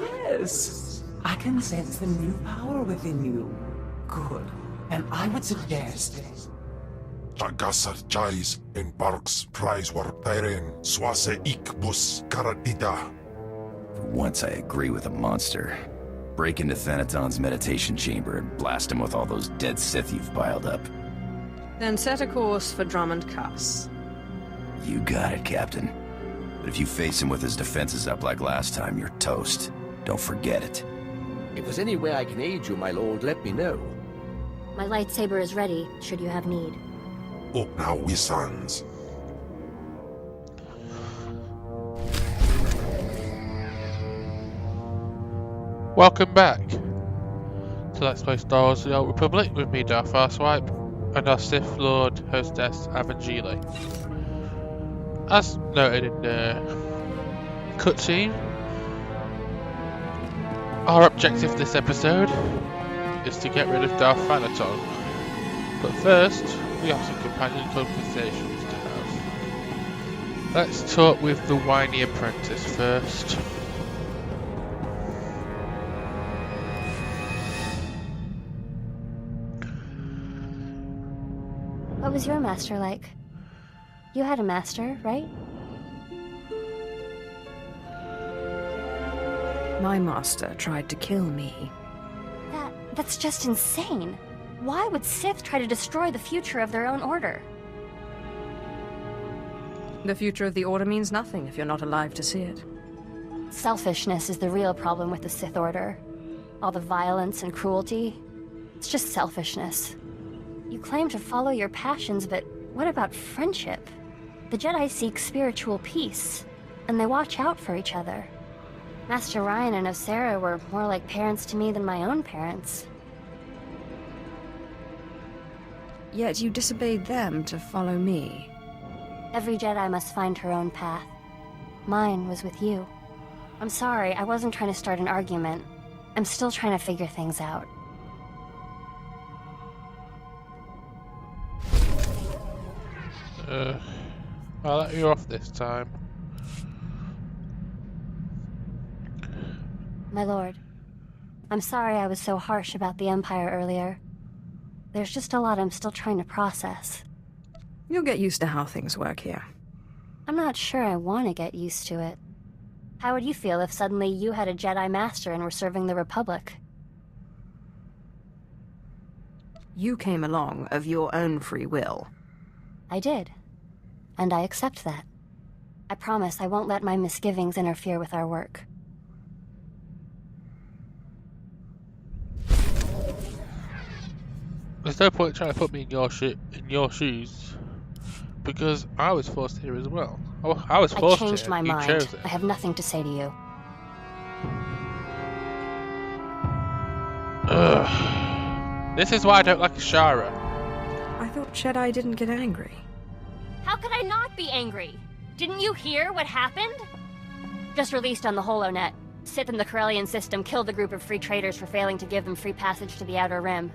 Yes. I can sense the new power within you. Good. And I would suggest... Jagasar Jais in Barks Prize war Tyren Swase Ikbus Karatida. For once I agree with a monster. Break into Thanaton's meditation chamber and blast him with all those dead Sith you've piled up. Then set a course for Drummond Cuss. You got it, Captain. But if you face him with his defenses up like last time, you're toast. Don't forget it. If there's any way I can aid you, my lord, let me know. My lightsaber is ready, should you have need. Up now, we sons. Welcome back to Let's Play Star Wars The Old Republic with me, Darth Arswipe, and our Sith Lord hostess, Aven. As noted in the cutscene, our objective this episode is to get rid of Darth Thanaton. But first, we have some companion conversations to have. Let's talk with the whiny apprentice first. What was your master like? You had a master, right? My master tried to kill me. That's just insane. Why would Sith try to destroy the future of their own order? The future of the Order means nothing if you're not alive to see it. Selfishness is the real problem with the Sith Order. All the violence and cruelty. It's just selfishness. You claim to follow your passions, but what about friendship? The Jedi seek spiritual peace, and they watch out for each other. Master Ryan and Osera were more like parents to me than my own parents. Yet you disobeyed them to follow me. Every Jedi must find her own path. Mine was with you. I'm sorry, I wasn't trying to start an argument. I'm still trying to figure things out. I'll let you off this time. My lord, I'm sorry I was so harsh about the Empire earlier. There's just a lot I'm still trying to process. You'll get used to how things work here. I'm not sure I want to get used to it. How would you feel if suddenly you had a Jedi Master and were serving the Republic? You came along of your own free will. I did. And I accept that. I promise I won't let my misgivings interfere with our work. There's no point trying to put me in your shoes, because I was forced here as well. I was forced I changed here. my You mind. chose it. I have nothing to say to you. Ugh. This is why I don't like Ashara. I thought Jedi didn't get angry. How could I not be angry? Didn't you hear what happened? Just released on the HoloNet. Sith and the Corellian system killed a group of free traders for failing to give them free passage to the Outer Rim.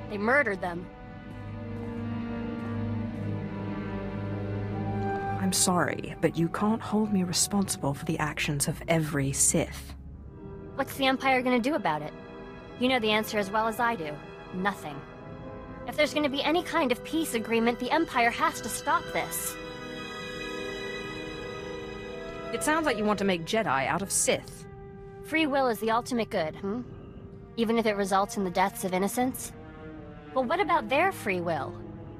They murdered them. I'm sorry, but you can't hold me responsible for the actions of every Sith. What's the Empire gonna do about it? You know the answer as well as I do. Nothing. If there's gonna be any kind of peace agreement, the Empire has to stop this. It sounds like you want to make Jedi out of Sith. Free will is the ultimate good, Even if it results in the deaths of innocents? But what about their free will?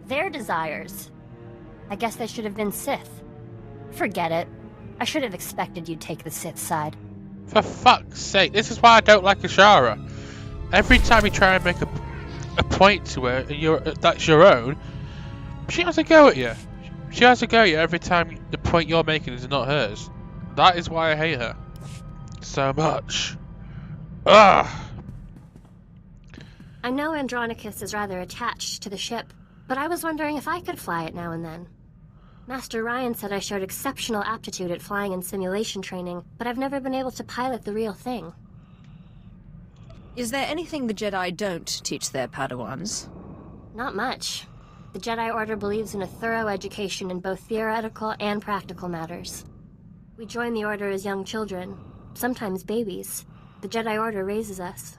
Their desires? I guess they should have been Sith. Forget it. I should have expected you'd take the Sith side. For fuck's sake, this is why I don't like Ashara. Every time you try and make a point to her, and that's your own, she has a go at you. She has a go at you every time the point you're making is not hers. That is why I hate her so much. Ugh. I know Andronicus is rather attached to the ship, but I was wondering if I could fly it now and then. Master Ryan said I showed exceptional aptitude at flying in simulation training, but I've never been able to pilot the real thing. Is there anything the Jedi don't teach their Padawans? Not much. The Jedi Order believes in a thorough education in both theoretical and practical matters. We joined the Order as young children, sometimes babies. The Jedi Order raises us.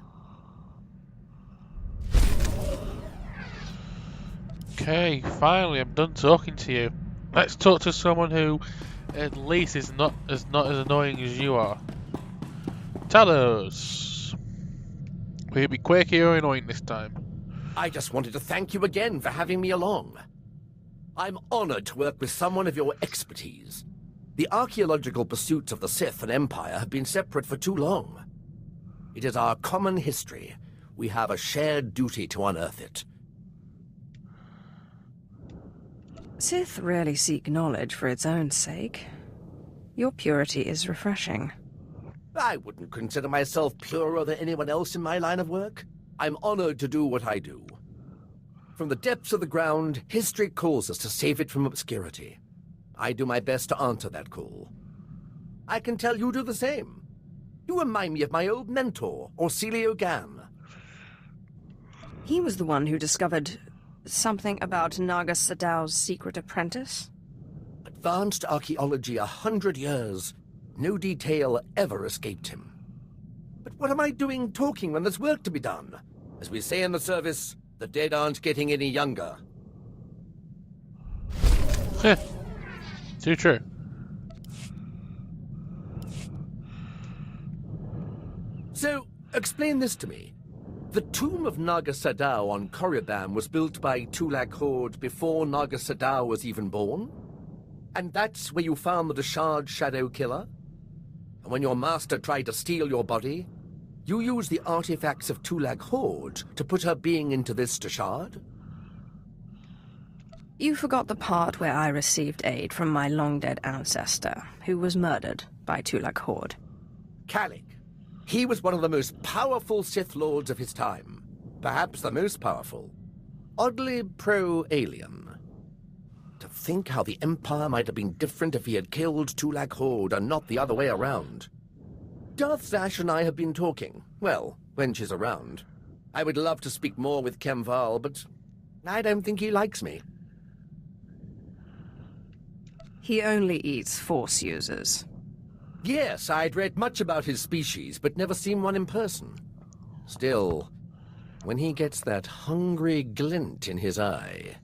Okay, finally, I'm done talking to you. Let's talk to someone who, at least, is not as annoying as you are. Tell us. Will you be quirky or annoying this time? I just wanted to thank you again for having me along. I'm honored to work with someone of your expertise. The archaeological pursuits of the Sith and Empire have been separate for too long. It is our common history. We have a shared duty to unearth it. Sith rarely seek knowledge for its own sake. Your purity is refreshing. I wouldn't consider myself purer than anyone else in my line of work. I'm honored to do what I do. From the depths of the ground, history calls us to save it from obscurity. I do my best to answer that call. I can tell you do the same. You remind me of my old mentor, Orsilio Gan. He was the one who discovered something about Naga Sadow's secret apprentice? Advanced archaeology 100 years. No detail ever escaped him. But what am I doing talking when there's work to be done? As we say in the service, the dead aren't getting any younger. Too true. So, explain this to me. The tomb of Naga Sadow on Korriban was built by Tulak Horde before Naga Sadow was even born? And that's where you found the Deshard Shadow Killer? And when your master tried to steal your body, you used the artifacts of Tulak Horde to put her being into this Deshard? You forgot the part where I received aid from my long-dead ancestor, who was murdered by Tulak Horde. Kalik. He was one of the most powerful Sith Lords of his time. Perhaps the most powerful. Oddly pro-alien. To think how the Empire might have been different if he had killed Tulak Horde and not the other way around. Darth Zash and I have been talking. Well, when she's around. I would love to speak more with Kemval, but I don't think he likes me. He only eats Force users. Yes, I'd read much about his species, but never seen one in person. Still, when he gets that hungry glint in his eye...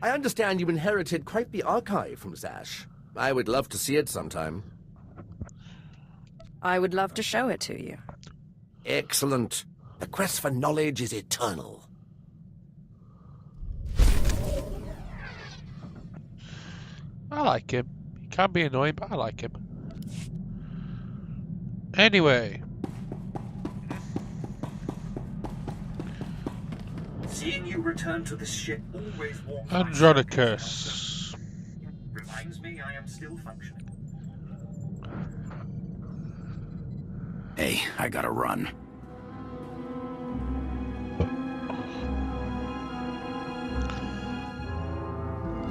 I understand you inherited quite the archive from Zash. I would love to see it sometime. I would love to show it to you. Excellent. The quest for knowledge is eternal. I like him. He can be annoying, but I like him. Anyway. Seeing you return to this ship always warms Andronicus. reminds me I am still functioning. Hey, I gotta run.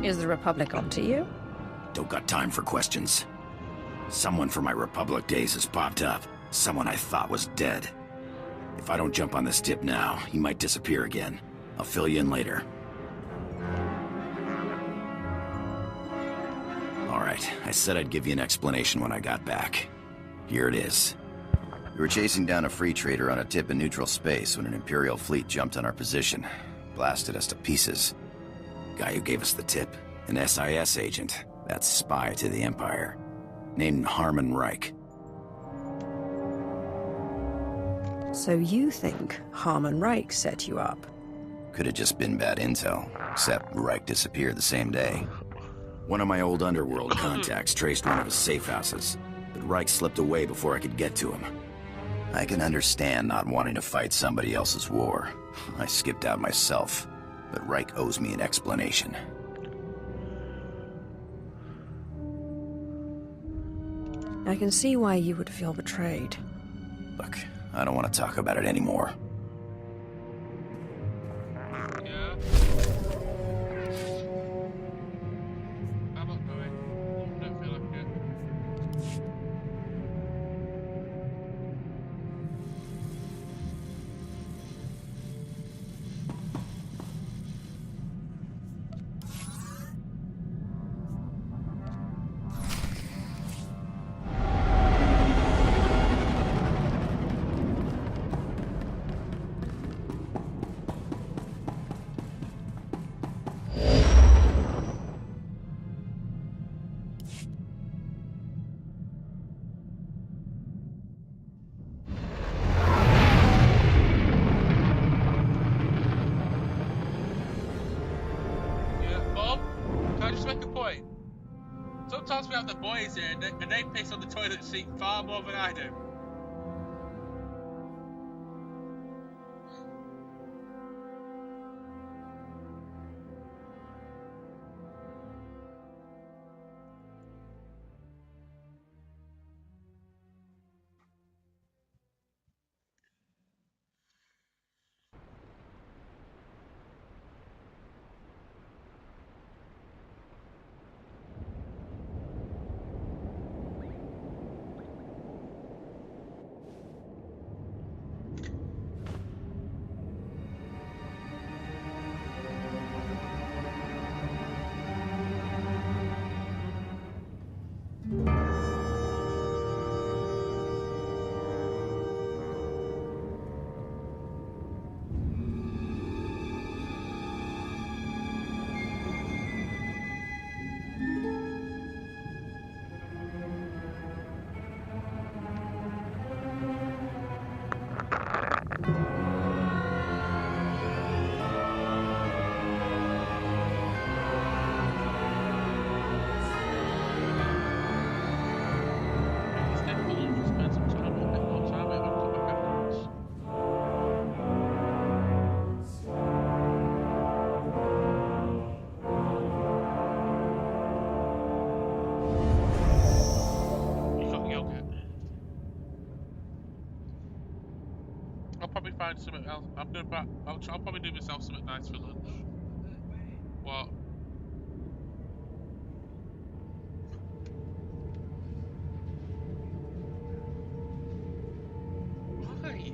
Is the Republic onto you? Don't got time for questions. Someone from my Republic days has popped up. Someone I thought was dead. If I don't jump on this tip now, he might disappear again. I'll fill you in later. Alright, I said I'd give you an explanation when I got back. Here it is. We were chasing down a free trader on a tip in neutral space when an Imperial fleet jumped on our position. Blasted us to pieces. Guy who gave us the tip, an SIS agent. That's spy to the Empire. Named Harmon Reich. So you think Harmon Reich set you up? Could have just been bad intel, except Reich disappeared the same day. One of my old underworld contacts traced one of his safe houses, but Reich slipped away before I could get to him. I can understand not wanting to fight somebody else's war. I skipped out myself, but Reich owes me an explanation. I can see why you would feel betrayed. Look, I don't want to talk about it anymore. Yeah. I'm not going. I don't feel like it. Sometimes we have the boys here, and they piss on the toilet seat far more than I do. Find something else. I'll probably do myself something nice for lunch. What? Why?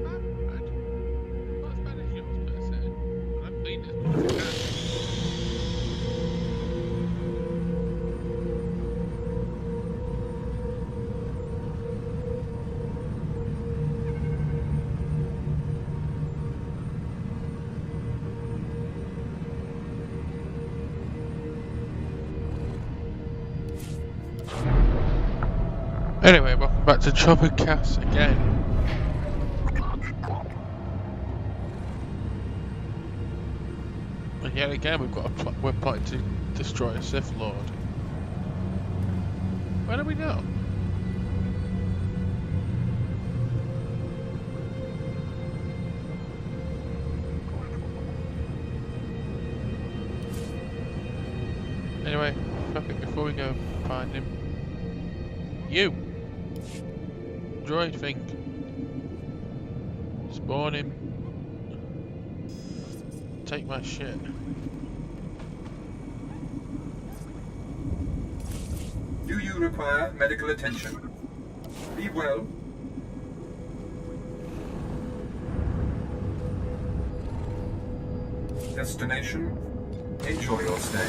Not as bad as yours, per se. I've cleaned it as much as I can. Anyway, welcome back to Chopper Cast again. And yet again, we're plotting to destroy a Sith Lord. Where do we go? Anyway, fuck it, before we go find him. You! Droid thing. Spawn him. Take my shit. Do you require medical attention? Be well. Destination? Enjoy your stay.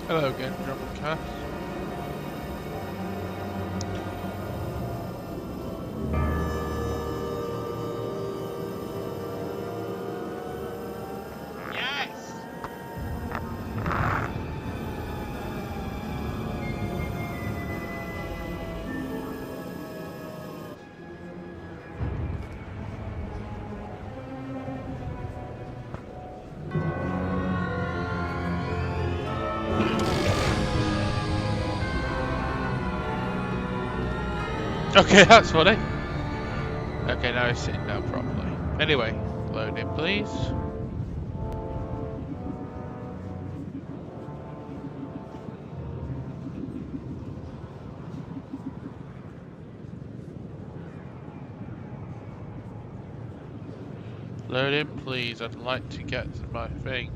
Hello again, Drummer Cast. Okay, that's funny. Okay, now he's sitting down properly. Anyway, load in, please. Load in, please. I'd like to get to my thing.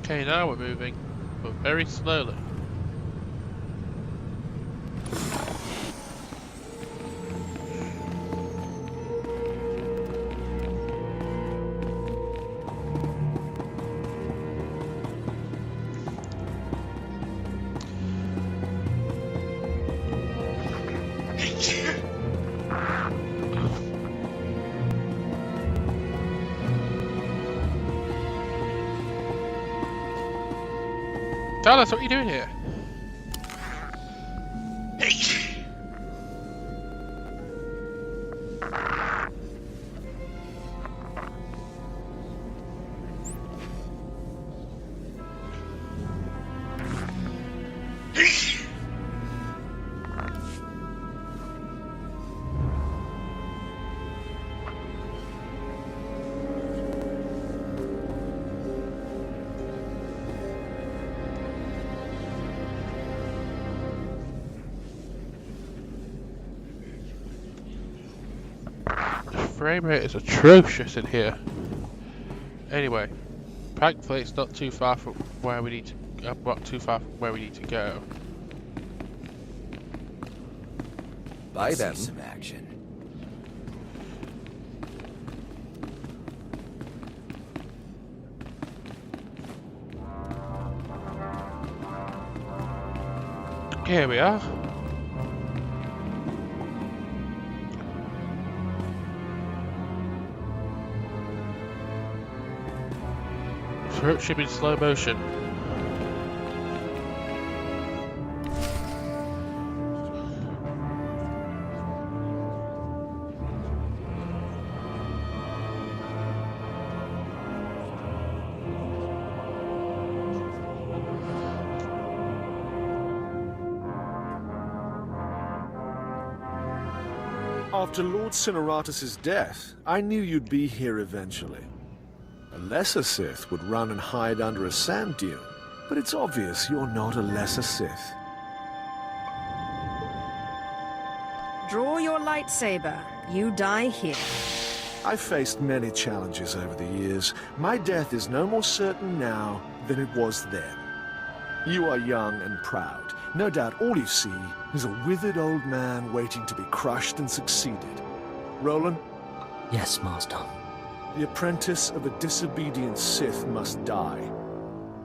Okay, now we're moving, but very slowly. Dallas, what are you doing here? Frame rate is atrocious in here. Anyway, thankfully it's not too far from where we need to. Not too far from where we need to go. Bye then. Some action. Here we are. Throat should be in slow motion. After Lord Cineratus' death, I knew you'd be here eventually. A lesser Sith would run and hide under a sand dune, but it's obvious you're not a lesser Sith. Draw your lightsaber. You die here. I've faced many challenges over the years. My death is no more certain now than it was then. You are young and proud. No doubt all you see is a withered old man waiting to be crushed and succeeded. Roland? Yes, Master. The apprentice of a disobedient Sith must die.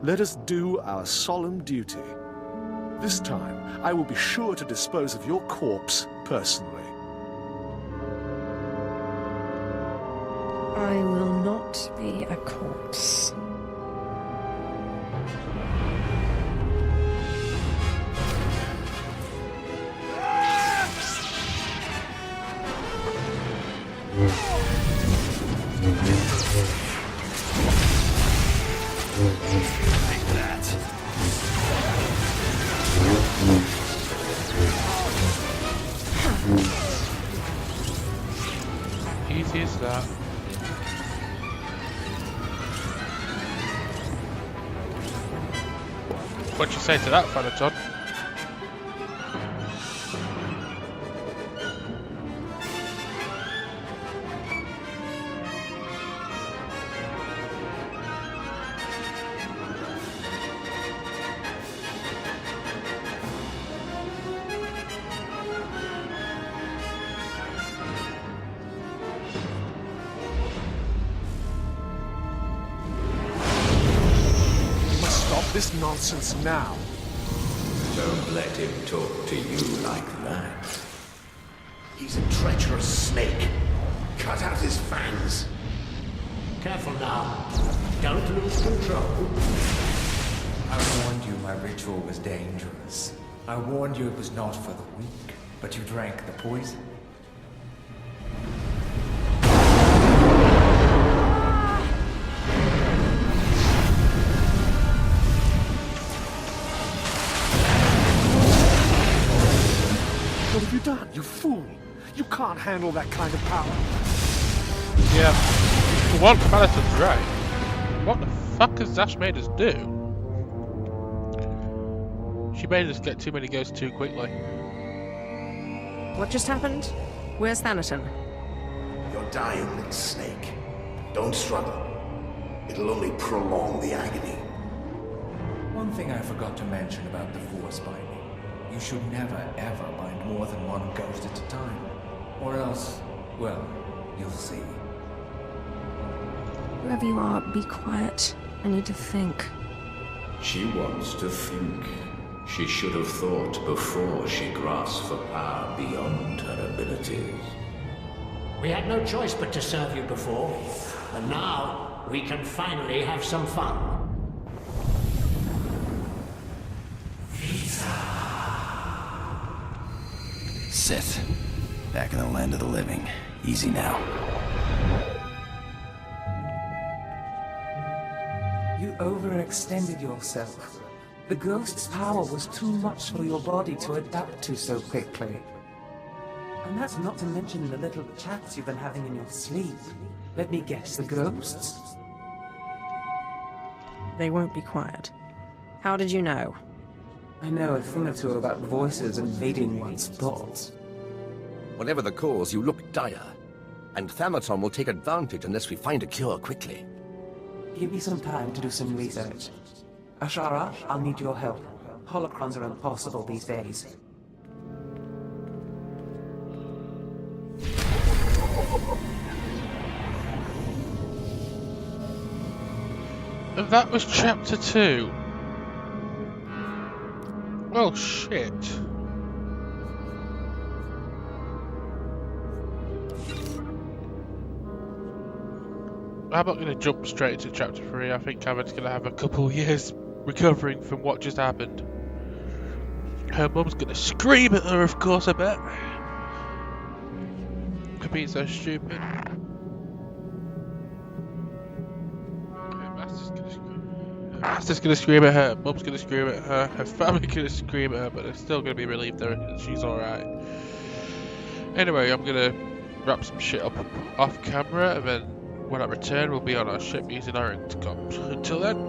Let us do our solemn duty. This time, I will be sure to dispose of your corpse personally. I will not be a corpse. Easy as that. What'd you say to that, Thanaton? This nonsense now. Don't let him talk to you like that. He's a treacherous snake. cut out his fangs. Careful now. Don't lose control. I warned you my ritual was dangerous. I warned you it was not for the weak, but you drank the poison. What have you done, you fool? You can't handle that kind of power. Yeah. For one, Thanaton's right. What the fuck has Zash made us do? She made us get too many ghosts too quickly. What just happened? Where's Thanaton? You're dying, little snake. Don't struggle. It'll only prolong the agony. One thing I forgot to mention about the Force binding. You should never, ever bind more than one ghost at a time. Or else, well, you'll see. Whoever you are, be quiet. I need to think. She wants to think. She should have thought before she grasped for power beyond her abilities. We had no choice but to serve you before, and now we can finally have some fun. Sith. Back in the land of the living. Easy now. You overextended yourself. The ghost's power was too much for your body to adapt to so quickly. And that's not to mention the little chats you've been having in your sleep. Let me guess, the ghosts? They won't be quiet. How did you know? I know a thing or two about voices invading one's thoughts. Whatever the cause, you look dire. And Thanaton will take advantage unless we find a cure quickly. Give me some time to do some research. Ashara, I'll need your help. Holocrons are impossible these days. And that was chapter 2. Oh shit. I'm not going to jump straight into chapter 3. I think Aven's going to have a couple of years recovering from what just happened. Her mum's going to scream at her, of course, I bet. For being so stupid. Her master's going to scream at her, mum's going to scream at her, her family's going to scream at her, but they're still going to be relieved that she's alright. Anyway, I'm going to wrap some shit up off camera, and then when I return, we'll be on our ship using our intercoms. Until then.